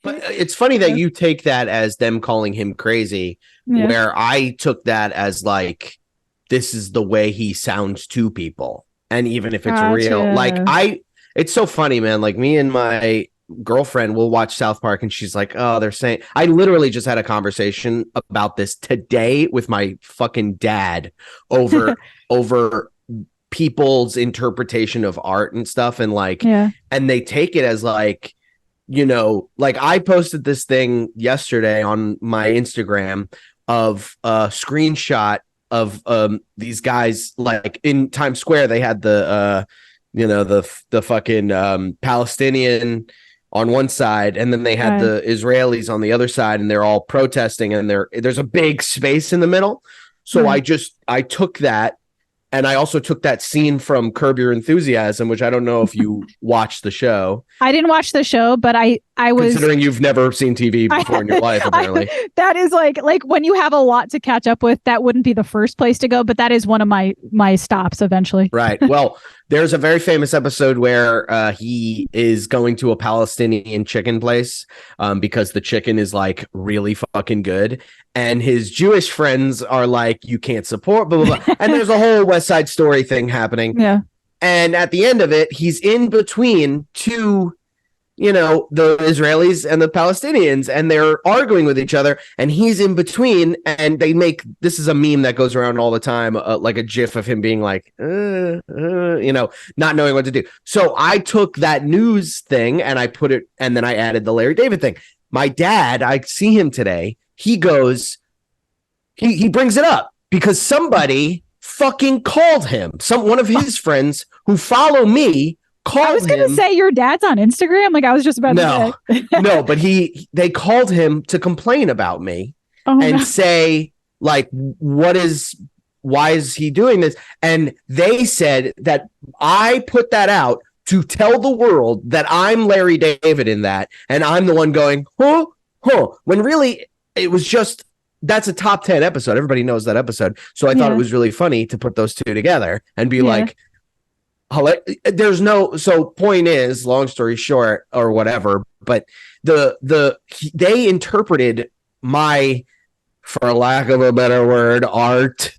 But it's funny that you take that as them calling him crazy, where I took that as like, this is the way he sounds to people. And even if it's real, like it's so funny, man. Like me and my girlfriend will watch South Park and she's like, oh, they're saying, I literally just had a conversation about this today with my fucking dad over people's interpretation of art and stuff. And like, and they take it as like, you know, like I posted this thing yesterday on my Instagram of a screenshot of these guys, like in Times Square, they had the the fucking Palestinian on one side, and then they had the Israelis on the other side, and they're all protesting, and there's a big space in the middle. So I took that, and I also took that scene from Curb Your Enthusiasm, which I don't know if you watched the show. I didn't watch the show, but I was, considering you've never seen TV before in your life, apparently. That is like when you have a lot to catch up with, that wouldn't be the first place to go, but that is one of my stops eventually. Right. Well, there's a very famous episode where he is going to a Palestinian chicken place because the chicken is like really fucking good. And his Jewish friends are like, you can't support, blah, blah, blah. And there's a whole West Side Story thing happening. Yeah. And at the end of it, he's in between two, you know, the Israelis and the Palestinians, and they're arguing with each other, and he's in between, and they make, this is a meme that goes around all the time, like a gif of him being like, you know, not knowing what to do. So I took that news thing and I put it, and then I added the Larry David thing. My dad, I see him today. He goes, he brings it up because somebody fucking called him. One of his friends who follow me called him. I was going to say your dad's on Instagram. Like I was just about to say. No, but they called him to complain about me and say like, why is he doing this? And they said that I put that out to tell the world that I'm Larry David in that. And I'm the one going, when really it was just, that's a top 10 episode. Everybody knows that episode. So I thought it was really funny to put those two together and be like, there's no, so point is, long story short or whatever, but they interpreted my, for lack of a better word, art,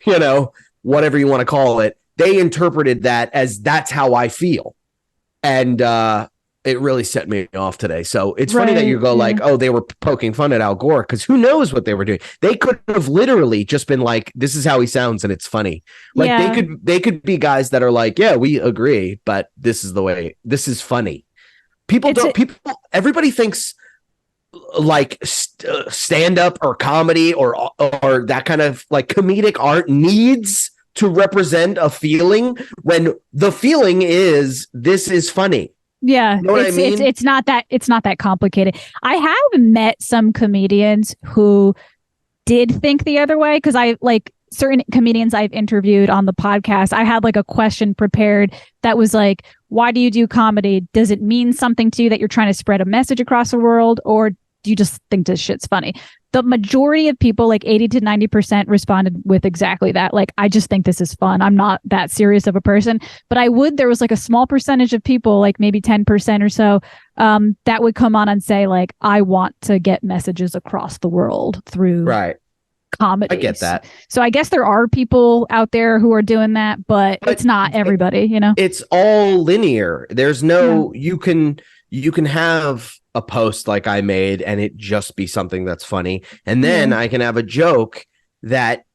you know, whatever you want to call it. They interpreted that as that's how I feel. And, it really set me off today. So it's funny that you go like, oh, they were poking fun at Al Gore, because who knows what they were doing. They could have literally just been like, this is how he sounds and it's funny. Like they could be guys that are like, yeah, we agree, but this is the way, this is funny. Everybody thinks like stand up or comedy or that kind of like comedic art needs to represent a feeling when the feeling is this is funny. Yeah, you know what I mean? It's not that complicated. I have met some comedians who did think the other way, because I like certain comedians I've interviewed on the podcast. I had like a question prepared that was like, why do you do comedy? Does it mean something to you that you're trying to spread a message across the world, or do you just think this shit's funny? The majority of people, like 80 to 90%, responded with exactly that. Like, I just think this is fun. I'm not that serious of a person. But there was like a small percentage of people, like maybe 10% or so, that would come on and say, like, I want to get messages across the world through comedy. I get that. So I guess there are people out there who are doing that, but it's not everybody, you know? It's all linear. There's no, you can have a post like I made and it just be something that's funny, and then I can have a joke that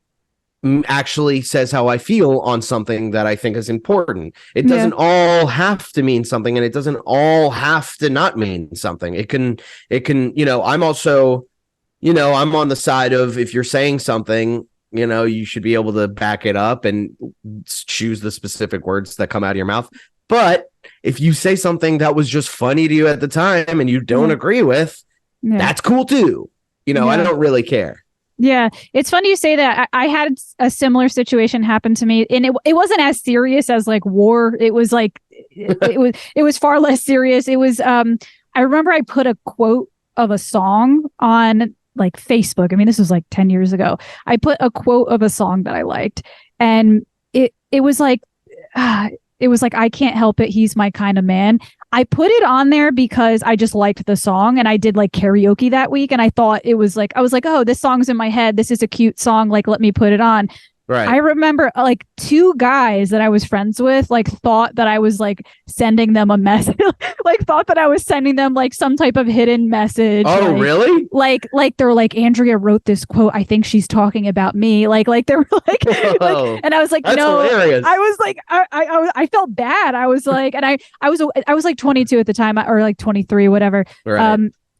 actually says how I feel on something that I think is important. It doesn't all have to mean something, and it doesn't all have to not mean something. It can, you know, I'm also, you know, I'm on the side of, if you're saying something, you know, you should be able to back it up and choose the specific words that come out of your mouth. But if you say something that was just funny to you at the time and you don't agree with, that's cool too. You know, I don't really care. Yeah, it's funny you say that. I had a similar situation happen to me, and it wasn't as serious as like war. It was like it was far less serious. It was I remember I put a quote of a song on like Facebook. I mean, this was like 10 years ago. I put a quote of a song that I liked, and it was like, I can't help it, he's my kind of man. I put it on there because I just liked the song, and I did like karaoke that week, and I thought it was like, I was like, oh, this song's in my head. This is a cute song. Like, let me put it on. Right. I remember like 2 guys that I was friends with like thought that I was like sending them a message, like thought that I was sending them like some type of hidden message. Oh, like, really? Like they're like, Andrea wrote this quote. I think she's talking about me. Like they were like, and I was like, that's no, hilarious. I was like, I felt bad. I was like, and I was like 22 at the time, or like 23, whatever. Right.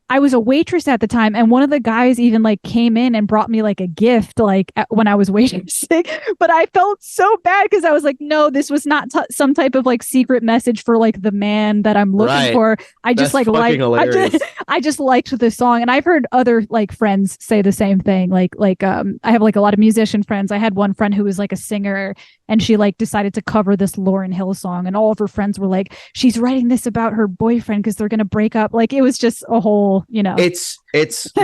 I was a waitress at the time, and one of the guys even like came in and brought me like a gift like when I was waitressing. But I felt so bad because I was like, no, this was not some type of like secret message for like the man that I'm looking for. I just like I just liked the song, and I've heard other like friends say the same thing. Like I have like a lot of musician friends. I had one friend who was like a singer, and she like decided to cover this Lauryn Hill song, and all of her friends were like, she's writing this about her boyfriend because they're gonna break up. Like it was just a whole, you know. It's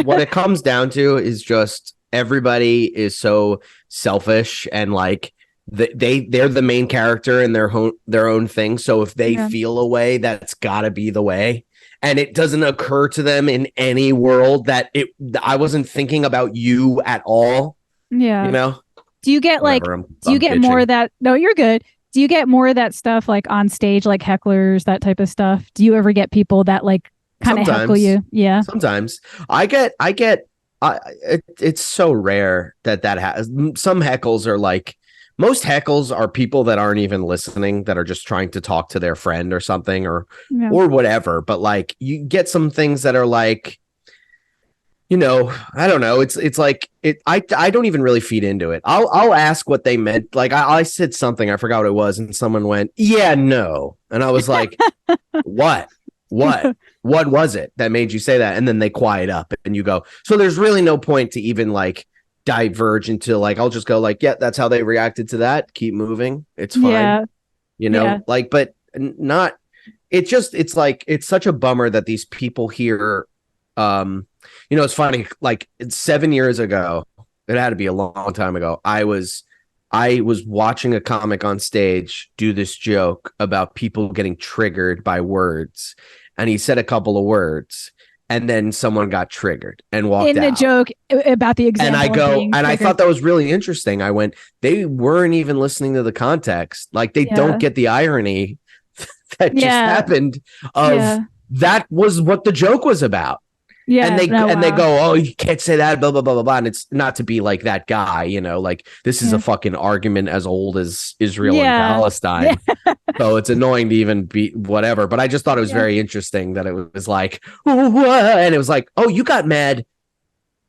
what it comes down to is just everybody is so selfish, and like they're the main character in their own thing. So if they feel a way, that's gotta be the way. And it doesn't occur to them in any world that I wasn't thinking about you at all. Yeah. You know? Do you get Whatever, like, do you get more of that? No, you're good. Do you get more of that stuff like on stage, like hecklers, that type of stuff? Do you ever get people that like kind of heckle you? Yeah. Sometimes it's so rare that has some heckles are like, most heckles are people that aren't even listening, that are just trying to talk to their friend or something or whatever. But like you get some things that are like, you know, I don't know. It's like I don't even really feed into it. I'll ask what they meant. Like I said something, I forgot what it was, and someone went, yeah, no. And I was like, what was it that made you say that? And then they quiet up, and you go, so there's really no point to even like diverge into like, I'll just go like, yeah, that's how they reacted to that. Keep moving. It's fine. You know, like, but not, it's like, it's such a bummer that these people here, you know, it's funny, like 7 years ago, it had to be a long time ago. I was watching a comic on stage do this joke about people getting triggered by words. And he said a couple of words, and then someone got triggered and walked out. In the joke about the example. And I go, and I thought that was really interesting. I went, they weren't even listening to the context. Like they don't get the irony that just happened of that was what the joke was about. Yeah. And they go, oh, you can't say that, blah, blah, blah, blah, blah. And it's not to be like that guy, you know, like this is a fucking argument as old as Israel and Palestine. So it's annoying to even be whatever. But I just thought it was very interesting that it was like, what? And it was like, oh, you got mad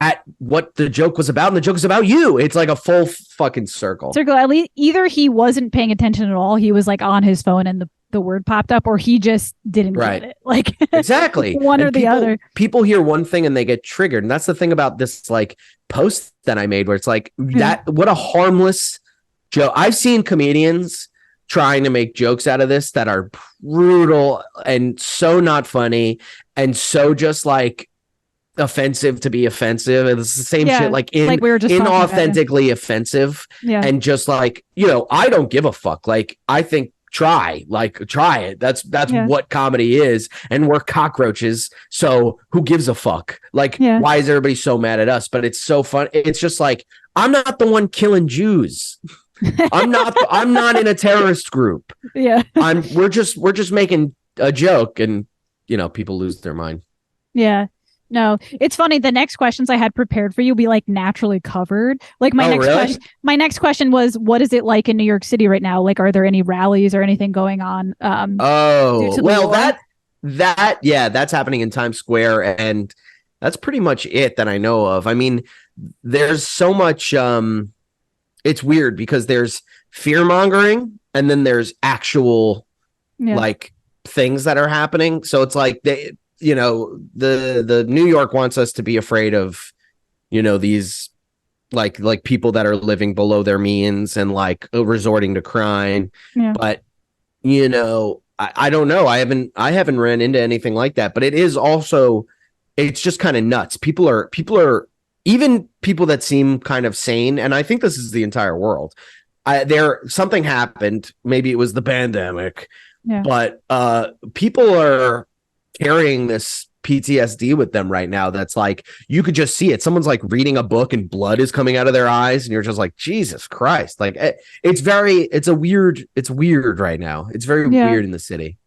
at what the joke was about, and the joke is about you. It's like a full fucking circle. At least either he wasn't paying attention at all. He was like on his phone and the word popped up, or he just didn't get it. Like exactly one or the other. People hear one thing and they get triggered. And that's the thing about this like post that I made, where it's like that, what a harmless joke. I've seen comedians trying to make jokes out of this that are brutal and so not funny and so just like offensive to be offensive. And it's the same shit, like we were just inauthentically offensive. And just like, you know, I don't give a fuck. Like I think try it. That's what comedy is. And we're cockroaches. So who gives a fuck? Like, why is everybody so mad at us? But it's so fun. It's just like, I'm not the one killing Jews. I'm not in a terrorist group. We're just making a joke, and you know, people lose their mind. Yeah. No, it's funny. The next questions I had prepared for you be like naturally covered. Like my next question was, what is it like in New York City right now? Like, are there any rallies or anything going on? That's happening in Times Square, and that's pretty much it that I know of. I mean, there's so much. It's weird because there's fear mongering, and then there's actual like things that are happening. So it's like you know, the New York wants us to be afraid of, you know, these like people that are living below their means and like resorting to crime. But you know, I don't know. I haven't ran into anything like that. But it is also, it's just kind of nuts. People are even people that seem kind of sane, and I think this is the entire world. Something happened. Maybe it was the pandemic, But people are carrying this PTSD with them right now. That's like, you could just see it. Someone's like reading a book and blood is coming out of their eyes. And you're just like, Jesus Christ. Like it's weird right now. It's very weird in the city.